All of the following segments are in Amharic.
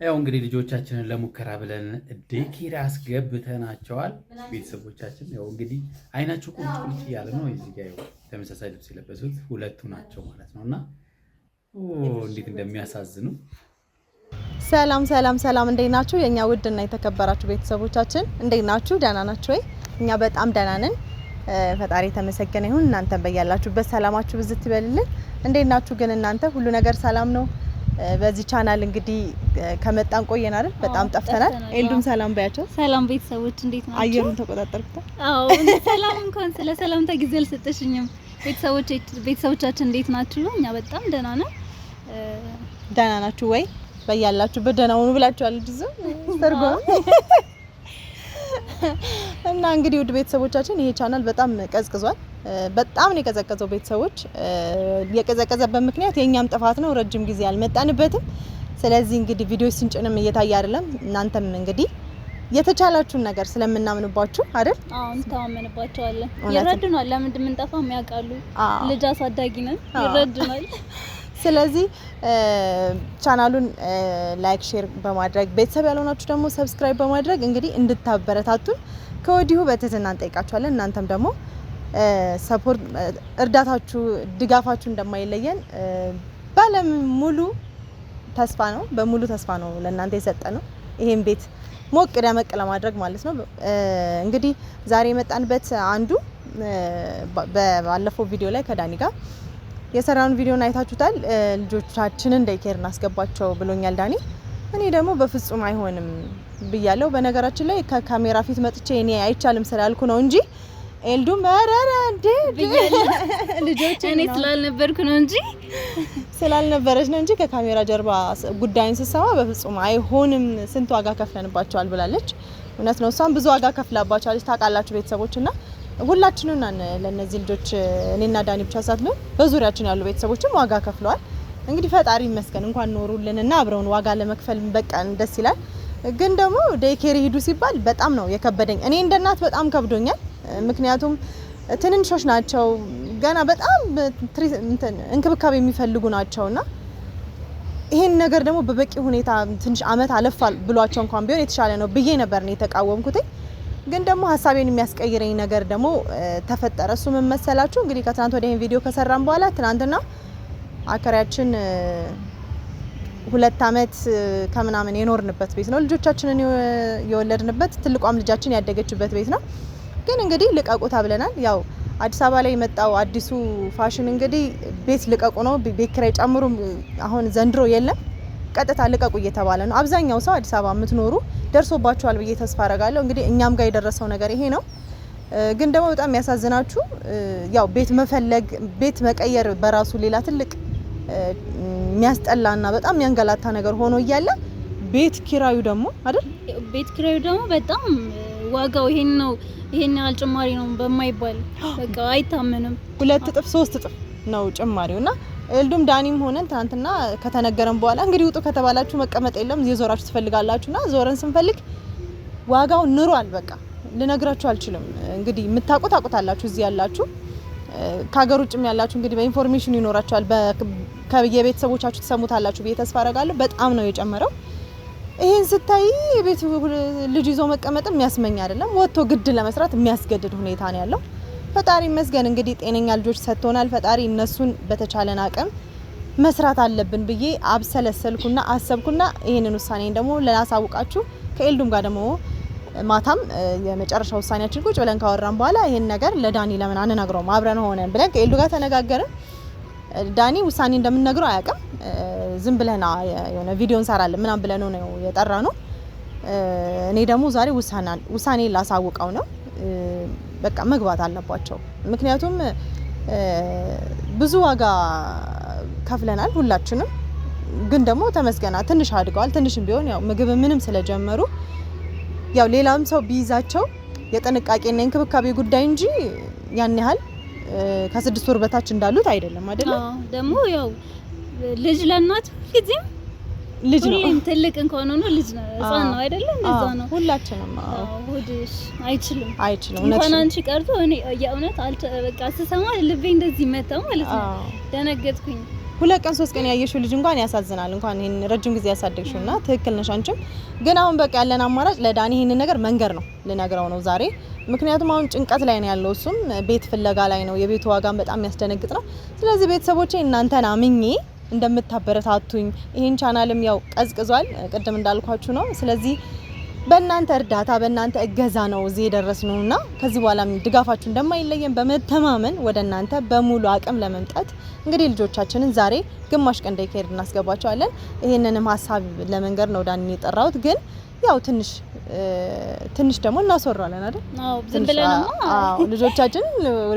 ያው እንግዲህ ልጆቻችንን ለሙከራ ብለን ዴኬር አስገብተናቸዋል። ቤተሰቦቻችን ያው እንግዲህ አይናቸው ቁልጭ እያለ ነው። እዚህ ጋር ያው ተመሳሳይ ልብስ የለበሱት ሁለቱ ናቸው ማለት ነውና እንዴት እንደሚያሳዝኑ። ሰላም ሰላም ሰላም፣ እንዴት ናችሁ የኛ ውድና የተከበራችሁ ቤተሰቦቻችን? እንዴት ናችሁ? ደህና ናችሁ ወይ? እኛ በጣም ደህና ነን። ፈጣሪ ተመሰገነ ይሁን። እናንተ በያላችሁበት ሰላማችሁ ብዝት ይበልልን። እንዴት ናችሁ ግን እናንተ? ሁሉ ነገር ሰላም ነው? በዚህ ቻናል እንግዲህ ከመጣን ቆየን አይደል? በጣም ጠፍተናል። ኤልዱም ሰላም ባያቸው። ሰላም ቤተሰቦች እንዴት ናችሁ? አየሩን ተቆጣጣርኩት። አዎ ሰላም እንኳን ስለ ሰላምታ ጊዜ አልሰጠሽኝም። ቤተሰቦቻችን እንዴት ናችሁ? እኛ በጣም ደህና ነን። ደህና ናችሁ ወይ? በያላችሁበት ደህና ሁኑ ብላችኋል። ልጅ ተርጎ እና እንግዲህ ውድ ቤተሰቦቻችን ይሄ ቻናል በጣም ቀዝቅዟል። በጣም ነው የቀዘቀዘው ቤተሰቦች። የቀዘቀዘበት ምክንያት የኛም ጥፋት ነው። ረጅም ጊዜ አልመጣንበትም። ስለዚህ እንግዲህ ቪዲዮ ስንጭንም እየታየ አይደለም። እናንተም እንግዲህ የተቻላችሁን ነገር ስለምናምንባችሁ አይደል? አዎ እንተማመንባቸዋለን። ይረዱናል። ለምን እንደምንጠፋም ያውቃሉ። ልጅ አሳዳጊ ነን፣ ይረዱናል። ስለዚህ ቻናሉን ላይክ ሼር በማድረግ ቤተሰብ ያልሆናችሁ ደግሞ ሰብስክራይብ በማድረግ እንግዲህ እንድታበረታቱን ከወዲሁ በትህትና እንጠይቃችኋለን። እናንተም ደግሞ ሰፖርት እርዳታችሁ ድጋፋችሁ እንደማይለየን ባለሙሉ ተስፋ ነው። በሙሉ ተስፋ ነው ለእናንተ የሰጠነው ይሄን ቤት ሞቅ ደመቅ ለማድረግ ማለት ነው። እንግዲህ ዛሬ የመጣንበት አንዱ ባለፈው ቪዲዮ ላይ ከዳኒ ጋር የሰራውን ቪዲዮን አይታችሁታል። ልጆቻችንን ዴይኬር እናስገባቸው ብሎኛል ዳኒ። እኔ ደግሞ በፍጹም አይሆንም ብያለሁ። በነገራችን ላይ ከካሜራ ፊት መጥቼ እኔ አይቻልም ስላልኩ ነው እንጂ ኤልዱም አራራ እንዴ ልጆች እኔ ስላልነበርኩ ነው እንጂ ስላልነበረች ነው እንጂ ከካሜራ ጀርባ ጉዳይን ስሰማ በፍጹም አይሆንም ስንት ዋጋ ከፍለንባቸዋል ብላለች። እውነት ነው። እሷም ብዙ ዋጋ ከፍላባቸዋለች ታውቃላችሁ ቤተሰቦችና ሁላችንም ለነዚህ ልጆች እኔና ዳኒ ብቻ ሳትሆን በዙሪያችን ያሉ ቤተሰቦችም ዋጋ ከፍለዋል። እንግዲህ ፈጣሪ ይመስገን እንኳን ኖሩልንና አብረውን ዋጋ ለመክፈል በቃን ደስ ይላል። ግን ደግሞ ዴይኬር ሂዱ ሲባል በጣም ነው የከበደኝ። እኔ እንደ እናት በጣም ከብዶኛል። ምክንያቱም ትንንሾች ናቸው ገና በጣም እንክብካቤ የሚፈልጉ ናቸውና ይሄን ነገር ደግሞ በበቂ ሁኔታ ትንሽ አመት አለፋል ብሏቸው እንኳን ቢሆን የተሻለ ነው ብዬ ነበር ነው የተቃወምኩት። ግን ደግሞ ሀሳቤን የሚያስቀይረኝ ነገር ደግሞ ተፈጠረ። እሱ ምን መሰላችሁ? እንግዲህ ከትናንት ወዲያ ይሄን ቪዲዮ ከሰራን በኋላ ትናንትና አከራያችን 2 አመት ከምናምን የኖርንበት ቤት ነው። ልጆቻችንን የወለድንበት ትልቋም ልጃችን ያደገችበት ቤት ነው። ግን እንግዲህ ልቀቁ ተብለናል። ያው አዲስ አበባ ላይ የመጣው አዲሱ ፋሽን እንግዲህ ቤት ልቀቁ ነው። ቤት ኪራይ ጨምሩ አሁን ዘንድሮ የለም። ቀጥታ ልቀቁ እየተባለ ነው። አብዛኛው ሰው አዲስ አበባ የምትኖሩ ደርሶባችኋል ብዬ ተስፋ አረጋለሁ። እንግዲህ እኛም ጋር የደረሰው ነገር ይሄ ነው። ግን ደግሞ በጣም የሚያሳዝናችሁ ያው ቤት መፈለግ ቤት መቀየር በራሱ ሌላ ትልቅ የሚያስጠላና በጣም የሚያንገላታ ነገር ሆኖ እያለ ቤት ኪራዩ ደግሞ አይደል? ቤት ኪራዩ ደግሞ በጣም ዋጋው ይሄን ነው ይሄን ያህል ጭማሪ ነው በማይባል በቃ አይታመንም። 2 እጥፍ 3 እጥፍ ነው ጭማሪውና ኤልዱም ዳኒም ሆነን ትናንትና ከተነገረን በኋላ እንግዲህ ውጡ ከተባላችሁ መቀመጥ የለም የዞራችሁ ትፈልጋላችሁና ዞረን ስንፈልግ ዋጋው ንሯል። በቃ ልነግራችሁ አልችልም። እንግዲህ የምታውቁት አቁታላችሁ እዚህ ያላችሁ ከሀገር ውጭም ያላችሁ እንግዲህ በኢንፎርሜሽን ይኖራችኋል። ከየቤተሰቦቻችሁ ተሰሙታላችሁ ብዬ ተስፋ አረጋለሁ። በጣም ነው የጨመረው። ይሄን ስታይ ቤት ልጅ ይዞ መቀመጥም የሚያስመኝ አይደለም። ወጥቶ ግድ ለመስራት የሚያስገድድ ሁኔታ ነው ያለው። ፈጣሪ ይመስገን እንግዲህ ጤነኛ ልጆች ሰጥቶናል። ፈጣሪ እነሱን በተቻለን አቅም መስራት አለብን ብዬ አብሰለሰልኩና አሰብኩና ይሄንን ውሳኔን ደግሞ ለላሳውቃችሁ ከኤልዱም ጋር ደግሞ ማታም የመጨረሻ ውሳኔያችን ቁጭ ብለን ካወራን በኋላ ይሄን ነገር ለዳኒ ለምን አንነግረውም አብረን ሆነን ብለን ከኤልዱ ጋር ተነጋገርን። ዳኒ ውሳኔ እንደምንነግረው አያውቅም። ዝም ብለና የሆነ ቪዲዮ እንሰራለን ምናምን ብለን ነው የጠራ ነው። እኔ ደግሞ ዛሬ ውሳኔ ላሳውቀው ነው። በቃ መግባት አለባቸው። ምክንያቱም ብዙ ዋጋ ከፍለናል ሁላችንም። ግን ደግሞ ተመስገና ትንሽ አድገዋል። ትንሽም ቢሆን ያው ምግብ ምንም ስለጀመሩ ያው ሌላም ሰው ቢይዛቸው የጥንቃቄና እንክብካቤ ጉዳይ እንጂ ያን ያህል ከ6 ወር በታች እንዳሉት አይደለም አይደለም። ደግሞ ያው ልጅ ለእናት ጊዜም ልጅ ነው። ሁሌም ትልቅ እንኳን ሆኖ ልጅ ነው ህፃን ነው አይደለም? እንደዛ ነው ሁላችንም። ሆድሽ አይችልም እንኳን አንቺ ቀርቶ እኔ የእውነት በቃ ስሰማ ልቤ እንደዚህ መታ ማለት ነው። ደነገጥኩኝ። 2 ቀን 3 ቀን ያየሽው ልጅ እንኳን ያሳዝናል። እንኳን ይሄን ረጅም ጊዜ ያሳደግሽውና ትክክል ነሽ አንቺም። ግን አሁን በቃ ያለን አማራጭ ለዳኒ ይሄን ነገር መንገር ነው፣ ልነግረው ነው ዛሬ። ምክንያቱም አሁን ጭንቀት ላይ ነው ያለው፣ እሱም ቤት ፍለጋ ላይ ነው። የቤቱ ዋጋም በጣም የሚያስደነግጥ ነው። ስለዚህ ቤተሰቦቼ እናንተን አምኜ እንደምታበረታቱኝ ይሄን ቻናልም ያው ቀዝቅዟል፣ ቅድም እንዳልኳችሁ ነው። ስለዚህ በእናንተ እርዳታ በእናንተ እገዛ ነው እዚህ የደረስነውና ከዚህ በኋላ ድጋፋችሁ እንደማይለየን በመተማመን ወደ እናንተ በሙሉ አቅም ለመምጣት እንግዲህ ልጆቻችንን ዛሬ ግማሽ ቀን ዴይኬር እናስገባቸዋለን። ይሄንንም ሀሳብ ለመንገር ነው ዳኒ የጠራሁት። ግን ያው ትንሽ ደግሞ እናስወራለን አይደል? አዎ ዝም ብለንማ ልጆቻችን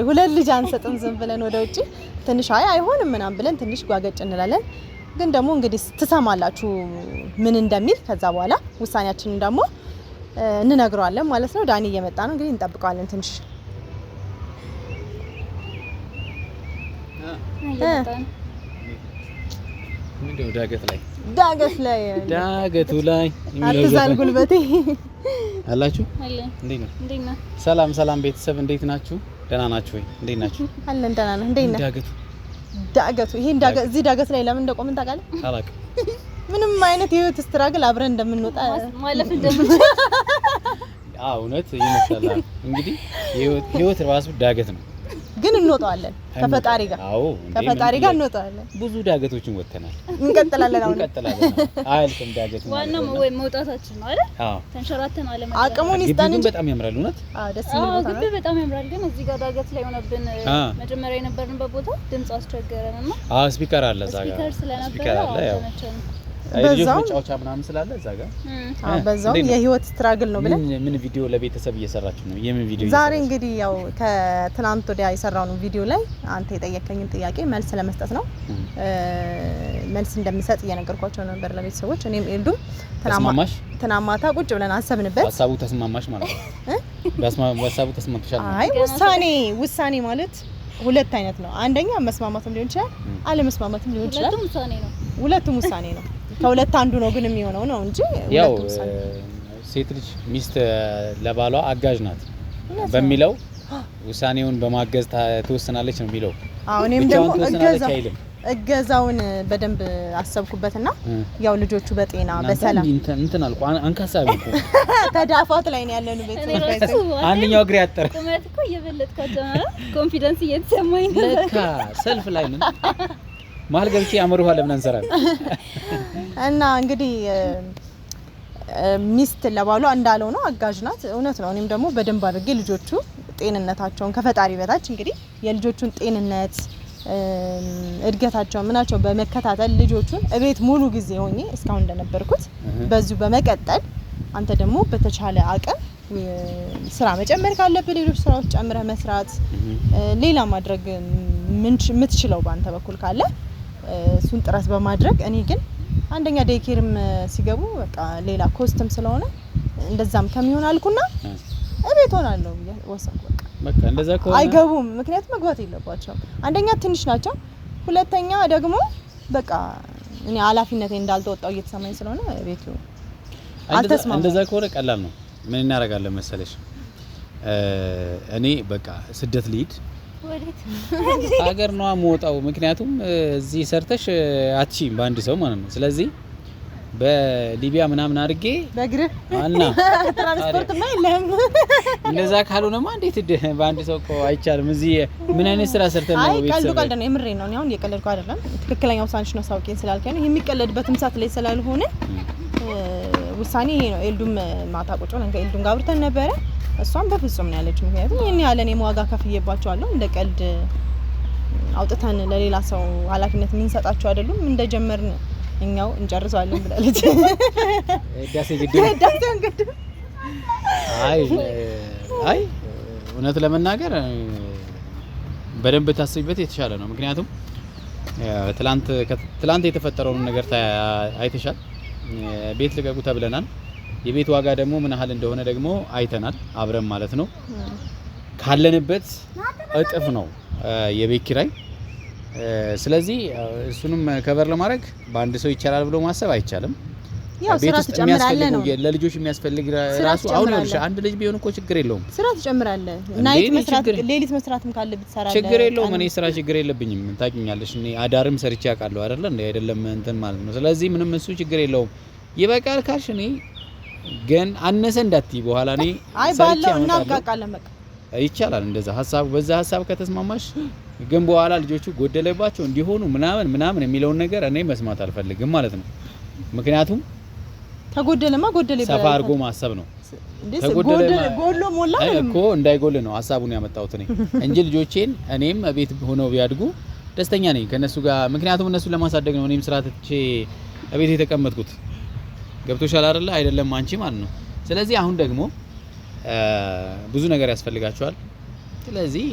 2 ልጅ አንሰጥም ዝም ብለን ወደ ውጪ ትንሽ አይሆንም ምናምን ብለን ትንሽ ጓገጭ እንላለን። ግን ደግሞ እንግዲህ ትሰማላችሁ ምን እንደሚል። ከዛ በኋላ ውሳኔያችንን ደግሞ እንነግረዋለን ማለት ነው። ዳኒ እየመጣ ነው እንግዲህ እንጠብቀዋለን ትንሽ ምንድነው ዳገቱ ላይ አትዛል ጉልበቴ አላችሁ። እንዴት ነው? ሰላም ቤተሰብ እንዴት ናችሁ? ደህና ናችሁ ወይ? እንዴት ናችሁ? አለን ደህና ነን። እንዴት ነህ? ዳገቱ ይሄን እዚህ ዳገት ላይ ለምን እንደቆምን ታውቃለህ? አላውቅም። ምንም አይነት የህይወት ስትራግል አብረን እንደምንወጣ ማለፍ እንደምንችል እውነት ይመስላል። እንግዲህ ህይወት ራሱ ዳገት ነው፣ ግን እንወጣዋለን ከፈጣሪ ጋር። ከፈጣሪ ጋር እንወጣዋለን። ብዙ ዳገቶችን ወጥተናል፣ እንቀጥላለን። አያልቅም ዳገቱ። ዋናው መውጣታችን ነው አይደል? ተንሸራተን አለ ማለት አቅሙን ይስጠን እንጂ በጣም ያምራል። እውነት ደስ የሚል ቦታ ነው። ግቢ በጣም ያምራል። ግን እዚህ ጋር ዳገት ላይ ሆነብን። መጀመሪያ የነበርንበት ቦታ ድምጽ አስቸገረንና ስፒከር አለ እዛ ጋር ስፒከር አለ ያው ልጆች መጫወቻ ምናምን ስላለ እዛ ጋር በዛው የህይወት ስትራግል ነው ብለን ምን ቪዲዮ ለቤተሰብ እየሰራችሁ ነው? የምን ቪዲዮ ዛሬ እንግዲህ ያው ከትናንት ወዲያ የሰራው ነው ቪዲዮ ላይ አንተ የጠየቀኝን ጥያቄ መልስ ለመስጠት ነው። መልስ እንደምሰጥ እየነገርኳቸው ነበር ለቤተሰቦች። እኔም ኤልዱም ትናማታ ቁጭ ብለን አሰብንበት። ሀሳቡ ተስማማሽ ማለት ነው? ሀሳቡ ተስማምተሻል? አይ ውሳኔ ማለት 2 አይነት ነው። አንደኛ መስማማትም ሊሆን ይችላል፣ አለመስማማትም ሊሆን ይችላል። ሁለቱም ውሳኔ ነው። ከሁለት አንዱ ነው ግን የሚሆነው ነው እንጂ ያው ሴት ልጅ ሚስት ለባሏ አጋዥ ናት በሚለው ውሳኔውን በማገዝ ትወስናለች ነው የሚለው። እኔም ደግሞ እገዛውን በደንብ አሰብኩበትና ያው ልጆቹ በጤና በሰላም እንትን አልኩ። አንካሳቢ እኮ ተዳፋት ላይ ነው ያለነው ቤተሰብ። አንደኛው እግሬ ያጠረ ቁመት እኮ እየበለጥካቸው ነው። ኮንፊደንስ እየተሰማኝ ነው። ለካ ሰልፍ ላይ ነን። ማል ገብቼ አመሩሃ ለምን አንሰራም? እና እንግዲህ ሚስት ለባሏ እንዳለው ነው አጋዥ ናት። እውነት ነው። እኔም ደግሞ በደንብ አድርጌ ልጆቹ ጤንነታቸውን ከፈጣሪ በታች እንግዲህ የልጆቹን ጤንነት እድገታቸውን ምናቸው በመከታተል ልጆቹን እቤት ሙሉ ጊዜ ሆኜ እስካሁን እንደነበርኩት በዚሁ በመቀጠል አንተ ደግሞ በተቻለ አቅም ስራ መጨመር ካለብህ ሌሎች ስራዎች ጨምረህ መስራት፣ ሌላ ማድረግ የምትችለው ባንተ በኩል ካለ እሱን ጥረት በማድረግ እኔ ግን አንደኛ ዴይኬርም ሲገቡ በቃ ሌላ ኮስትም ስለሆነ እንደዛም ከሚሆን አልኩና እቤት ሆናለሁ ብዬ ወሰንኩ። በቃ እንደዛ ከሆነ አይገቡም፣ ምክንያቱም መግባት የለባቸውም። አንደኛ ትንሽ ናቸው፣ ሁለተኛ ደግሞ በቃ እኔ ኃላፊነቴን እንዳልተወጣው እየተሰማኝ ስለሆነ ቤቱ አልተስማማም። እንደዛ ከሆነ ቀላል ነው። ምን እናደርጋለን መሰለሽ? እኔ በቃ ስደት ልሂድ ሀገር ነው የምወጣው። ምክንያቱም እዚህ ሰርተሽ አትሺም በአንድ ሰው ማለት ነው። ስለዚህ በሊቢያ ምናምን አድርጌ በእግርህ አና ትራንስፖርት ማይለም እንደዛ ካልሆነማ እንዴት በአንድ ሰው እኮ አይቻልም። እዚህ ምን አይነት ስራ ሰርተን ነው ቤተሰብ? ቀልድ ነው፣ የምሬን ነው። አሁን እየቀለድኩ አይደለም። ትክክለኛው ውሳኔሽ ነው ሳውቄን ስላልከኝ ነው። የሚቀለድበትም ሰዓት ላይ ስላልሆነ ውሳኔ ይሄ ነው። ኤልዱም ማታ ቁጭ ብለን ከኤልዱም ጋር አብርተን ነበረ። እሷም በፍጹም ነው ያለችው። ምክንያቱም ይሄን ያለ እኔ ዋጋ ከፍዬባቸዋለሁ። እንደ ቀልድ አውጥተን ለሌላ ሰው ኃላፊነት የምንሰጣቸው አይደሉም። እንደጀመርን እኛው እንጨርሳለን ብላለች። ዳሴ ግድ አይ እውነት ለመናገር በደንብ ታስቢበት የተሻለ ነው። ምክንያቱም ትላንት የተፈጠረውን ነገር አይተሻል። ቤት ልቀቁ ተብለናል። የቤት ዋጋ ደግሞ ምን ያህል እንደሆነ ደግሞ አይተናል አብረን ማለት ነው። ካለንበት እጥፍ ነው የቤት ኪራይ። ስለዚህ እሱንም ከቨር ለማድረግ በአንድ ሰው ይቻላል ብሎ ማሰብ አይቻልም። ያው ስራ ትጨምራለህ ነው ለልጆች የሚያስፈልግ ራሱ አሁን ይኸውልሽ አንድ ልጅ ቢሆን እኮ ችግር የለውም ስራ ትጨምራለህ ናይት መስራት ሌሊት መስራትም ካለብህ ትሰራለህ ችግር የለውም እኔ ስራ ችግር የለብኝም ታውቂኛለሽ እኔ አዳርም ሰርቼ አውቃለሁ አይደል እንዴ አይደለም እንትን ማለት ነው ስለዚህ ምንም እሱ ችግር የለውም ይበቃል ካልሽ እኔ ግን አነሰ እንዳትይ በኋላ እኔ አይ ባለው እናብቃቃለን በቃ ይቻላል እንደዛ ሐሳብ በዛ ሐሳብ ከተስማማሽ ግን በኋላ ልጆቹ ጎደለባቸው እንዲሆኑ ምናምን የሚለውን ነገር እኔ መስማት አልፈልግም ማለት ነው ምክንያቱም ተጎደለማ ጎደለ ይባላል ሰፋ አድርጎ ማሰብ ነው ጎሎ ሞላ እኮ እንዳይጎል ነው ሐሳቡን ያመጣሁት እኔ እንጂ ልጆቼን እኔም ቤት ሆነው ቢያድጉ ደስተኛ ነኝ ከነሱ ጋር ምክንያቱም እነሱ ለማሳደግ ነው እኔም ስራ ትቼ ቤት የተቀመጥኩት ገብቶሻል አይደለም አንቺ ማለት ነው ስለዚህ አሁን ደግሞ ብዙ ነገር ያስፈልጋቸዋል ስለዚህ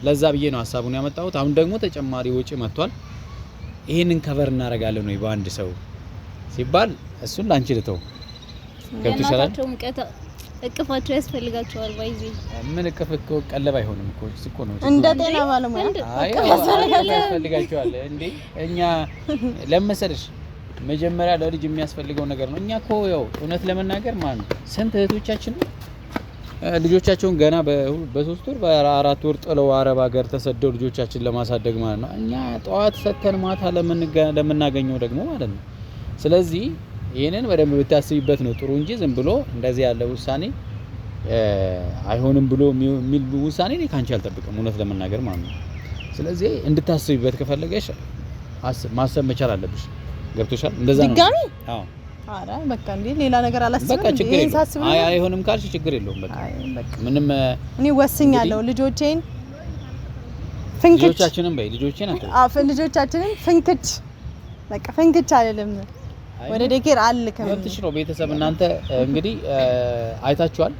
ለዛ ብዬ ነው ሐሳቡን ያመጣሁት አሁን ደግሞ ተጨማሪ ወጪ መጥቷል ይሄንን ከቨር እናደርጋለን ነው በአንድ ሰው ሲባል እሱን ላንቺ ልተው ገብቶሻል እቅፋቸው ያስፈልጋቸዋል ባይዚ ምን እቅፍ እኮ ቀለብ አይሆንም እኮ እኮ ነው እንደ ጤና ባለሙያ አይ ያስፈልጋቸዋል እንዴ እኛ ለምሳሌ መጀመሪያ ለልጅ የሚያስፈልገው ነገር ነው እኛ እኮ ያው እውነት ለመናገር ማለት ነው ስንት እህቶቻችን ልጆቻቸውን ገና በ3 ወር በ4 ወር ጥለው አረብ ሀገር ተሰደው ልጆቻችን ለማሳደግ ማለት ነው እኛ ጧት ሰተን ማታ ለምናገኘው ደግሞ ማለት ነው ስለዚህ ይሄንን በደንብ ብታስቢበት ነው ጥሩ እንጂ ዝም ብሎ እንደዚህ ያለ ውሳኔ አይሆንም ብሎ የሚል ውሳኔ እኔ ካንቺ አልጠብቅም እውነት ለመናገር ማለት ነው ስለዚህ እንድታስቢበት ከፈለገሽ ማሰብ መቻል አለብሽ ገብቶሻል እንደዛ ነው ድጋሚ አዎ አራ በቃ እንዴ ሌላ ነገር አላስብም በቃ ችግር የለውም አይ አይሆንም ካልሽ ችግር የለውም በቃ ምንም እኔ ወስኛለሁ ልጆቼን ፍንክች ልጆቻችንን በይ ልጆቼን ልጆቻችንን ፍንክች በቃ ፍንክች አይደለም ወደ ዴኬር አልከም ወጥሽ ነው ቤተሰብ እናንተ እንግዲህ አይታችኋል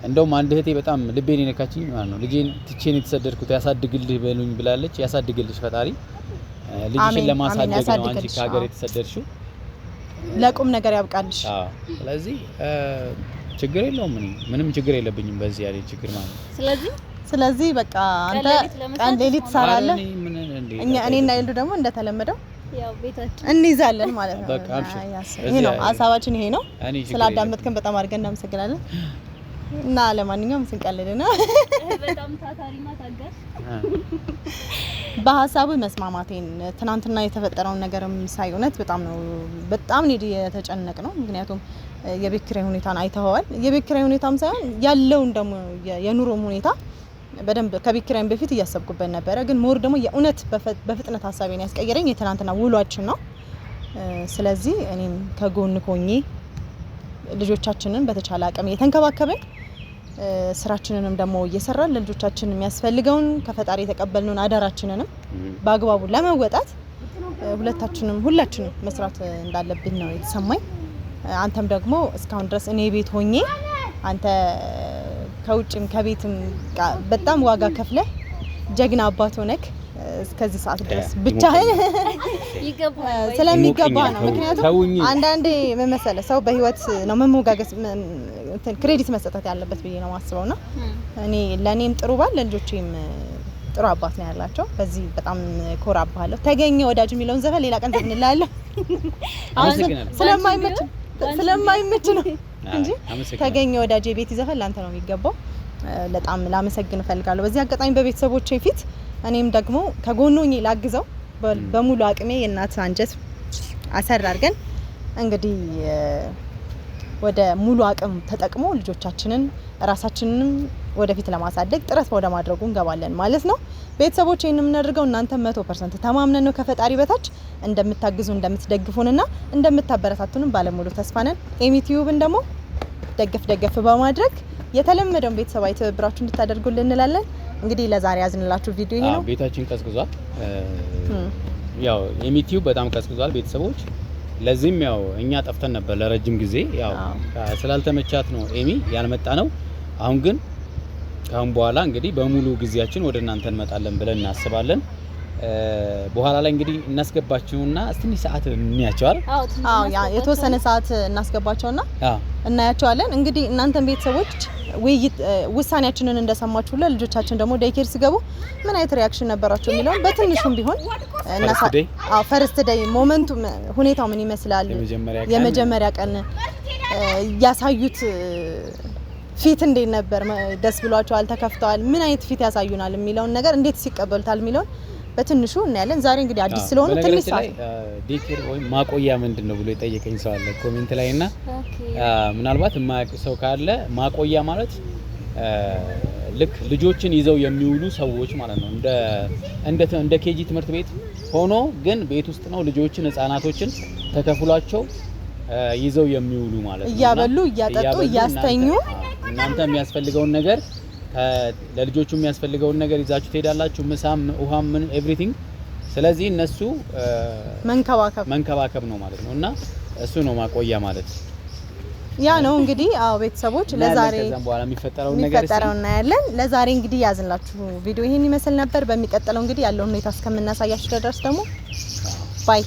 እንደውም አንድ እህቴ በጣም ልቤን የነካችኝ ማለት ነው ልጄን ትቼን የተሰደድኩት ያሳድግልህ በሉኝ ብላለች ያሳድግልሽ ፈጣሪ ልጅሽን ለማሳደግ ነው አንቺ ከሀገር የተሰደድሽው ለቁም ነገር ያብቃልሽ ስለዚህ ችግር የለውም ምንም ችግር የለብኝም በዚህ ያለ ችግር ማለት ስለዚህ በቃ አንተ ቀን ሌሊት ትሰራለህ እኔና ይልዱ ደግሞ እንደተለመደው ያው ቤታችን እንይዛለን ማለት ነው በቃ ይሄ ነው ሐሳባችን ይሄ ነው ስላዳመጥከን በጣም አድርገን እናመሰግናለን እና ለማንኛውም ስንቀልድ ነው በጣም ታታሪና ታጋሽ በሐሳቡ መስማማቴን ትናንትና የተፈጠረውን ነገርም ሳይሆነት በጣም ነው የተጨነቅ ነው ምክንያቱም የቤት ኪራይ ሁኔታን አይተኸዋል የቤት ኪራይ ሁኔታም ሳይሆን ያለውን ደግሞ የኑሮም ሁኔታ በደንብ ከቤት ኪራይም በፊት እያሰብኩበት ነበር ግን ሞር ደግሞ የእውነት በፍጥነት ሐሳቤን ያስቀየረኝ የትናንትና ውሏችን ነው ስለዚህ እኔም ከጎን ሆኜ ልጆቻችንን በተቻለ አቅም እየተንከባከብን ስራችንንም ደግሞ እየሰራን ለልጆቻችን የሚያስፈልገውን ከፈጣሪ የተቀበልነውን አደራችንንም በአግባቡ ለመወጣት ሁላችንም መስራት እንዳለብን ነው የተሰማኝ አንተም ደግሞ እስካሁን ድረስ እኔ ቤት ሆኜ አንተ ከውጭም ከቤትም በጣም ዋጋ ከፍለህ ጀግና አባት ሆነክ እስከዚህ ሰዓት ድረስ ብቻህን ስለሚገባ ነው ምክንያቱም አንዳንዴ ምን መሰለህ ሰው በህይወት ነው መሞጋገስ ክሬዲት መስጠት ያለበት ብዬ ነው ማስበውና እኔ ለኔም ጥሩ ባል ለልጆቼም ጥሩ አባት ነው ያላቸው በዚህ በጣም ኮራባለሁ ተገኘ ወዳጅ የሚለውን ዘፈን ሌላ ቀን ዘፍንላለሁ ስለማይመች ነው እንጂ ተገኘ ወዳጅ የቤት ዘፈን ላንተ ነው የሚገባው በጣም ላመሰግን እፈልጋለሁ በዚህ አጋጣሚ በቤተሰቦቼ ፊት እኔም ደግሞ ከጎኖኝ ላግዘው በሙሉ አቅሜ የእናት አንጀት አሰር አድርገን እንግዲህ ወደ ሙሉ አቅም ተጠቅሞ ልጆቻችንን ራሳችንንም ወደፊት ለማሳደግ ጥረት ወደ ማድረጉ እንገባለን ማለት ነው ቤተሰቦቼ የምናደርገው እናንተ 100% ተማምነን ነው ከፈጣሪ በታች እንደምታግዙ እንደምትደግፉንና እንደምታበረታቱንም ባለሙሉ ተስፋ ነን ኤሚቲዩብን ደግሞ ደገፍ በማድረግ የተለመደውን ቤተሰባዊ ትብብራችሁ እንድታደርጉልን እንላለን እንግዲህ ለዛሬ ያዝንላችሁ ቪዲዮ ይሄ ነው ቤታችን ቀዝቅዟል ያው ኤሚቲዩብ በጣም ቀዝቅዟል ቤተሰቦች ለዚህም ያው እኛ ጠፍተን ነበር ለረጅም ጊዜ ያው ስላልተመቻት ነው ኤሚ ያልመጣ ነው አሁን ግን ካሁን በኋላ እንግዲህ በሙሉ ጊዜያችን ወደ እናንተ እንመጣለን ብለን እናስባለን በኋላ ላይ እንግዲህ እናስገባችሁና ትንሽ ሰዓት እንያቸዋል። አዎ ያ የተወሰነ ሰዓት እናስገባቸውና እናያቸዋለን። እንግዲህ እናንተም ቤተሰቦች ውሳኔያችንን እንደሰማችሁ ለልጆቻችን ደግሞ ዴይኬር ሲገቡ ምን አይነት ሪአክሽን ነበራቸው የሚለውን በትንሹም ቢሆን ፈርስት ዴይ ሞመንቱ ሁኔታው ምን ይመስላል፣ የመጀመሪያ ቀን ያሳዩት ፊት እንዴት ነበር፣ ደስ ብሏቸዋል፣ ተከፍተዋል፣ ምን አይነት ፊት ያሳዩናል የሚለውን ነገር እንዴት ሲቀበሉታል የሚለውን በትንሹ እናያለን። ዛሬ እንግዲህ አዲስ ስለሆነ ትንሽ ሰዓት ዴይኬር ወይም ማቆያ ምንድነው ብሎ የጠየቀኝ ሰው አለ ኮሜንት ላይ እና ምናልባት የማያውቅ ሰው ካለ ማቆያ ማለት ልክ ልጆችን ይዘው የሚውሉ ሰዎች ማለት ነው። እንደ ኬጂ ትምህርት ቤት ሆኖ ግን ቤት ውስጥ ነው ልጆችን ህፃናቶችን ተከፍሏቸው ይዘው የሚውሉ ማለት ነው። እያበሉ እያጠጡ እያስተኙ እናንተ የሚያስፈልገውን ነገር ለልጆቹ የሚያስፈልገውን ነገር ይዛችሁ ትሄዳላችሁ፣ ምሳም ውሃም ምን ኤቭሪቲንግ። ስለዚህ እነሱ መንከባከብ ነው ማለት ነው እና እሱ ነው ማቆያ ማለት ያ ነው እንግዲህ። አዎ ቤተሰቦች ለዛሬ ከዛም በኋላ የሚፈጠረውን ነገር እናያለን። ለዛሬ እንግዲህ ያዝንላችሁ ቪዲዮ ይሄን ይመስል ነበር። በሚቀጥለው እንግዲህ ያለውን ሁኔታ እስከምናሳያችሁ ድረስ ደግሞ ባይ